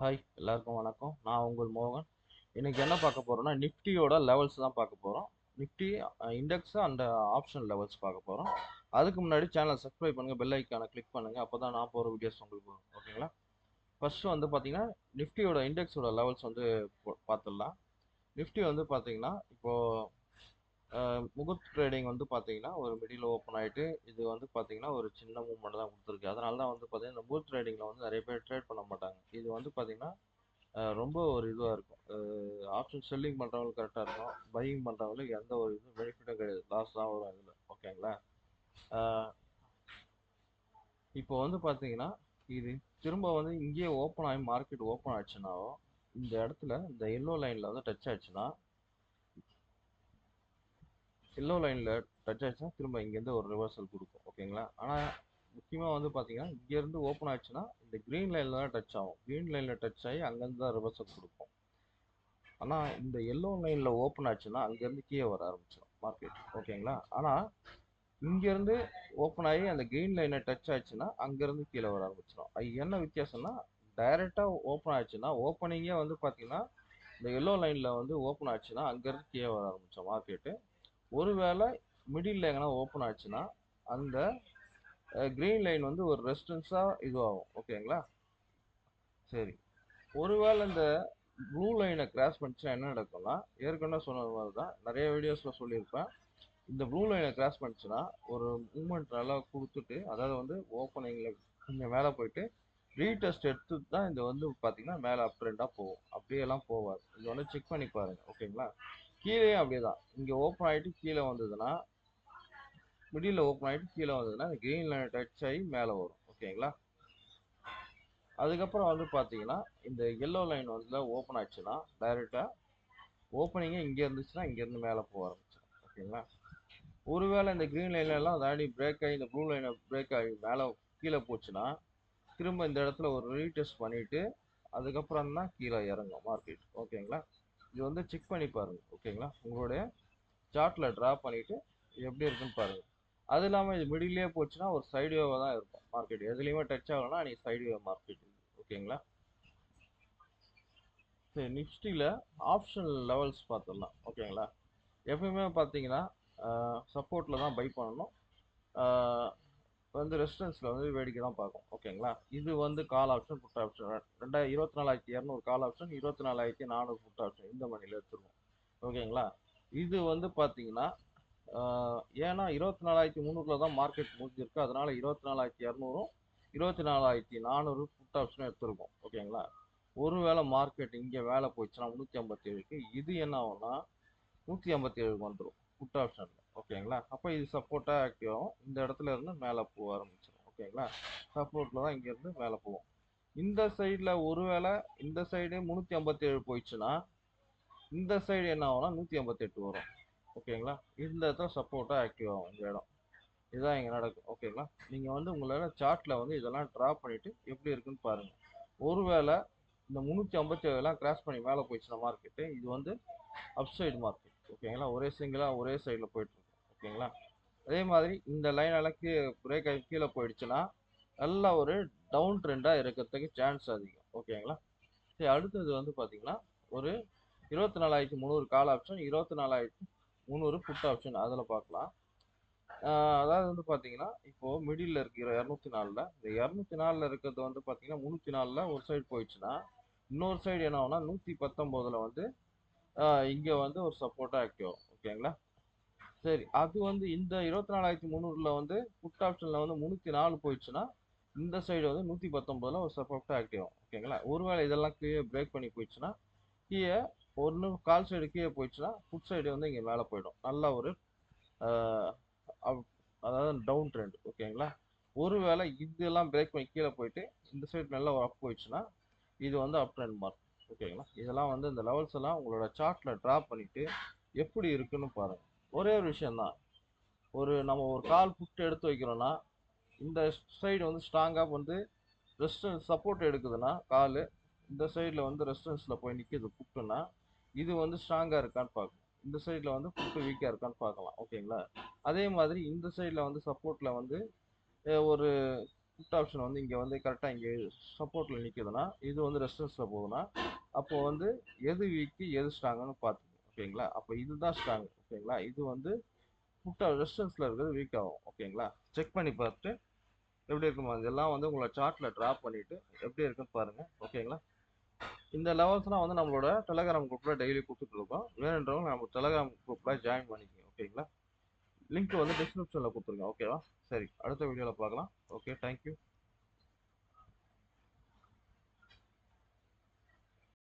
Hi எல்லாருக்கும் வணக்கம். நான் உங்கள் மோகன். இன்னைக்கு என்ன பார்க்க போறோம்னா நிஃப்டியோட லெவல்ஸ் தான் பார்க்க போறோம். Nifty index and option levels பார்க்க போறோம். அதுக்கு முன்னாடி சேனல் சப்ஸ்கிரைப் பண்ணுங்க, பெல் ஐக்கானை கிளிக் பண்ணுங்க. அப்பதான் நான் போற வீடியோஸ் உங்களுக்கு வரும். ஓகேங்களா? ஃபர்ஸ்ட் வந்து பாத்தீங்கன்னா நிஃப்டியோட இண்டெக்ஸோட லெவல்ஸ் வந்து பார்த்துடலாம். நிஃப்டி வந்து பாத்தீங்கன்னா இப்போ முகூர்த் ட்ரேடிங் வந்து பாத்தீங்கன்னா ஒரு மிடில் ஓப்பன் ஆயிட்டு இது வந்து பாத்தீங்கன்னா ஒரு சின்ன மூவ்மெண்ட் தான் கொடுத்துருக்கு. அதனால தான் வந்து பாத்தீங்கன்னா இந்த முகூர்த் ட்ரேடிங்ல வந்து நிறைய பேர் ட்ரேட் பண்ண மாட்டாங்க. இது வந்து பாத்தீங்கன்னா ரொம்ப ஒரு இதுவாக இருக்கும். ஆப்ஷன் செல்லிங் பண்ணுறவங்களுக்கு கரெக்டாக இருக்கும், பையிங் பண்ணுறவங்களுக்கு எந்த ஒரு இது பெனிஃபிட்டும் கிடையாது, லாஸ் தான் வரும் இதில். ஓகேங்களா? அஹ் இப்போ வந்து பார்த்தீங்கன்னா இது திரும்ப வந்து இங்கேயே ஓப்பன் ஆகி மார்க்கெட் ஓப்பன் ஆச்சுனாவோ இந்த இடத்துல இந்த எல்லோ லைனில் வந்து டச் ஆச்சுன்னா திரும்ப இங்கேருந்து ஒரு ரிவர்சல் கொடுக்கும். ஓகேங்களா? ஆனால் முக்கியமாக வந்து பார்த்தீங்கன்னா இங்கேருந்து ஓப்பன் ஆச்சுன்னா இந்த க்ரீன் லைனில் தான் டச் ஆகும். க்ரீன் லைனில் டச் ஆகி அங்கேருந்து தான் ரிவர்சல் கொடுக்கும். ஆனால் இந்த எல்லோ லைனில் ஓப்பன் ஆச்சுன்னா அங்கேருந்து கீழே வர ஆரம்பிச்சிடும் மார்க்கெட். ஓகேங்களா? ஆனால் இங்கேருந்து ஓப்பன் ஆகி அந்த க்ரீன் லைனை டச் ஆச்சுன்னா அங்கேருந்து கீழே வர ஆரம்பிச்சிடும். அது என்ன வித்தியாசம்னா டைரெக்டாக ஓப்பன் ஆச்சுன்னா ஓப்பனிங்கே வந்து பார்த்தீங்கன்னா இந்த எல்லோ லைனில் வந்து ஓப்பன் ஆச்சுன்னா அங்கேருந்து கீழே வர ஆரம்பிச்சோம் மார்க்கெட்டு. ஒருவேளை மிடில் எங்கன்னா ஓப்பன் ஆச்சுன்னா அந்த க்ரீன் லைன் வந்து ஒரு ரெசிஸ்டன்ஸாக இதுவாகும். ஓகேங்களா? சரி, ஒருவேளை இந்த ப்ளூ லைனை கிராஸ் பண்ணிச்சுன்னா என்ன நடக்கும்னா ஏற்கனவே சொன்னது மாதிரி தான் நிறைய வீடியோஸில் சொல்லியிருப்பேன். இந்த ப்ளூ லைனை கிராஸ் பண்ணிச்சுன்னா ஒரு மூமெண்ட் நல்லா கொடுத்துட்டு அதாவது வந்து ஓப்பனிங்கில் கொஞ்சம் மேலே போயிட்டு ரீடெஸ்ட் எடுத்துட்டு தான் இது வந்து பார்த்தீங்கன்னா மேலே அப் ட்ரெண்டாக போகும். அப்படியெல்லாம் போவாது. இது வந்து செக் பண்ணி பாருங்க. ஓகேங்களா? கீழே அப்படியே தான், இங்கே ஓப்பன் ஆகிட்டு கீழே வந்ததுன்னா மிடில் ஓப்பன் ஆகிட்டு கீழே வந்ததுன்னா கிரீன் லைனை டச் ஆகி மேலே வரும். ஓகேங்களா? அதுக்கப்புறம் வந்து பார்த்தீங்கன்னா இந்த எல்லோ லைன் வந்து ஓப்பன் ஆச்சுன்னா டைரெக்டாக ஓப்பனிங்கே இங்கே இருந்துச்சுன்னா இங்கேருந்து மேலே போக ஆரம்பிச்சிடும். ஓகேங்களா? ஒருவேளை இந்த க்ரீன் லைன்லாம் தாண்டி பிரேக் ஆகி இந்த ப்ளூ லைனை பிரேக் ஆகி மேலே கீழே போச்சுன்னா திரும்ப இந்த இடத்துல ஒரு ரீடெஸ்ட் பண்ணிட்டு அதுக்கப்புறம் தான் கீழே இறங்கும் மார்க்கெட். ஓகேங்களா? இது வந்து செக் பண்ணி பாருங்க. ஓகேங்களா? உங்களுடைய சார்ட்ல ட்ரா பண்ணிட்டு எப்படி இருக்குன்னு பாருங்க. அது இல்லாமல் இது மிடிலே போச்சுன்னா ஒரு சைடு வேவாக தான் இருக்கும் மார்க்கெட். எதுலேயுமே டச் ஆகலைன்னா நீ சைடு வேவ் மார்க்கெட். ஓகேங்களா? சரி, நிஃப்டியில் ஆப்ஷன் லெவல்ஸ் பார்த்துடலாம். ஓகேங்களா? எப்பயுமே பார்த்தீங்கன்னா சப்போர்ட்டில் தான் பை பண்ணணும். வந்து ரெசிஸ்டன்ஸில் வந்து வேடிக்கை தான் பார்க்கும். ஓகேங்களா? இது வந்து call option put option 24,200 call option, 24,400 put option இந்த மணியில் எடுத்துருவோம். ஓகேங்களா? இது வந்து பார்த்தீங்கன்னா ஏன்னா 24,300 தான் மார்க்கெட் முடிஞ்சிருக்கு. அதனால 24,200ம் 24,400 புட் ஆப்ஷனும் எடுத்துருக்கோம். ஓகேங்களா? ஒருவேளை மார்க்கெட் இங்கே வேலை போயிடுச்சுன்னா 357க்கு இது என்ன ஆகும்னா 157க்கு வந்துடும் புட் ஆப்ஷனில். ஓகேங்களா? அப்போ இது சப்போர்ட்டாக ஆக்டிவ் ஆகும். இந்த இடத்துல இருந்து மேலே போக ஆரம்பிச்சிடும். ஓகேங்களா? சப்போர்ட்டில் தான் இங்கேருந்து மேலே போகும். இந்த சைடில் ஒருவேளை இந்த சைடு 357 போயிடுச்சுன்னா இந்த சைடு என்ன ஆகும்னா 158 வரும். ஓகேங்களா? இந்த இடத்துல சப்போர்ட்டாக ஆக்டிவ் ஆகும் இந்த இடம். இதுதான் இங்கே நடக்கும். ஓகேங்களா? நீங்கள் வந்து உங்களோட சார்ட்டில் வந்து இதெல்லாம் ட்ரா பண்ணிவிட்டு எப்படி இருக்குன்னு பாருங்கள். ஒருவேளை இந்த 357 கிராஸ் பண்ணி மேலே போயிடுச்சுன்னா மார்க்கெட்டு இது வந்து அப்சைடு மார்க்கெட். ஓகேங்களா? ஒரே சிங்கிளாக ஒரே சைடில் போயிட்டுருக்கும். ஓகேங்களா? அதே மாதிரி இந்த லைன் எல்லாம் பிரேக் ஆகி கீழே போயிடுச்சுன்னா நல்ல ஒரு டவுன் ட்ரெண்டாக இருக்கிறதுக்கு சான்ஸ் அதிகம். ஓகேங்களா? சரி, அடுத்தது வந்து பார்த்தீங்கன்னா ஒரு 24,300 கால் ஆப்ஷன், 24,300 புட் ஆப்ஷன் அதில் பார்க்கலாம். அதாவது வந்து பார்த்தீங்கன்னா இப்போது மிடில் இருக்கிற 204ல் இந்த 204ல் இருக்கிறது வந்து பார்த்தீங்கன்னா 304ல் ஒரு சைடு போயிடுச்சுன்னா இன்னொரு சைடு என்ன ஆகும்னா 119ல் வந்து இங்கே வந்து ஒரு சப்போர்ட்டாக ஆக்டிவ் ஆகும். ஓகேங்களா? சரி, அது வந்து இந்த 24,300ல வந்து புட் ஆப்ஷனில் வந்து 304 போயிடுச்சுன்னா இந்த சைடு வந்து 119ல் ஒரு சப்போர்ட்டாக ஆக்டிவ் ஆகும். ஓகேங்களா? ஒருவேளை இதெல்லாம் கீழே பிரேக் பண்ணி போயிடுச்சுன்னா கீழே ஒன்று கால் சைடு கீழே போயிடுச்சுன்னா புட் சைடு வந்து இங்கே மேலே போயிடும். நல்ல ஒரு அதாவது டவுன் ட்ரெண்ட். ஓகேங்களா? ஒருவேளை இதெல்லாம் பிரேக் பண்ணி கீழே போயிட்டு இந்த சைடு நல்லா அப் போயிடுச்சுன்னா இது வந்து அப் ட்ரெண்ட் மார்க். ஓகேங்களா? இதெல்லாம் வந்து இந்த லெவல்ஸ் எல்லாம் உங்களோட சார்ட்ல டிரா பண்ணிட்டு எப்படி இருக்குன்னு பாருங்க. ஒரே ஒரு விஷயம்தான், நம்ம ஒரு கால் புட் எடுத்து வைக்கிறோம்னா இந்த சைடு வந்து ஸ்ட்ராங்காக வந்து ரெசிஸ்டன்ஸ் சப்போர்ட் எடுக்குதுன்னா கால் இந்த சைடில் வந்து ரெசிஸ்டன்ஸில் போய் நிற்கிது புட்டுன்னா இது வந்து ஸ்ட்ராங்காக இருக்கான்னு பார்க்கணும். இந்த சைடில் வந்து புட்டு வீக்காக இருக்கான்னு பார்க்கலாம். ஓகேங்களா? அதே மாதிரி இந்த சைடில் வந்து சப்போர்ட்டில் வந்து ஒரு புட் ஆப்ஷன் வந்து இங்கே வந்து கரெக்டாக இங்கே சப்போர்ட்டில் நிற்குதுன்னா இது வந்து ரெசிஸ்டன்ஸில் போகுதுன்னா அப்போ வந்து எது வீக்கு எது ஸ்ட்ராங்குன்னு பார்த்துக்கணும் ஓகேங்களா. அப்போ இதுதான் ஸ்ட்ராங் ஓகேங்களா. இது வந்து புட் ரெசிஸ்டன்ஸில் இருக்கிறது வீக் ஆகும் ஓகேங்களா. செக் பண்ணி பார்த்துட்டு எப்படி இருக்குமா இதெல்லாம் வந்து உங்களை சார்ட்டில் ட்ராப் பண்ணிவிட்டு எப்படி இருக்குன்னு பாருங்கள் ஓகேங்களா. இந்த லெவல்ஸ்லாம் வந்து நம்மளோட டெலகிராம் குரூப்பில் டெய்லி கொடுத்துட்ருக்கோம். வேணுன்றவங்க நம்ம டெலகிராம் குரூப்பில் ஜாயின் பண்ணிக்கோங்க ஓகேங்களா. லிங்க் வந்து டிஸ்கிரிப்ஷனில் கொடுத்துருங்க ஓகேவா. சரி, அடுத்த வீடியோவில் பார்க்கலாம். Okay, thank you.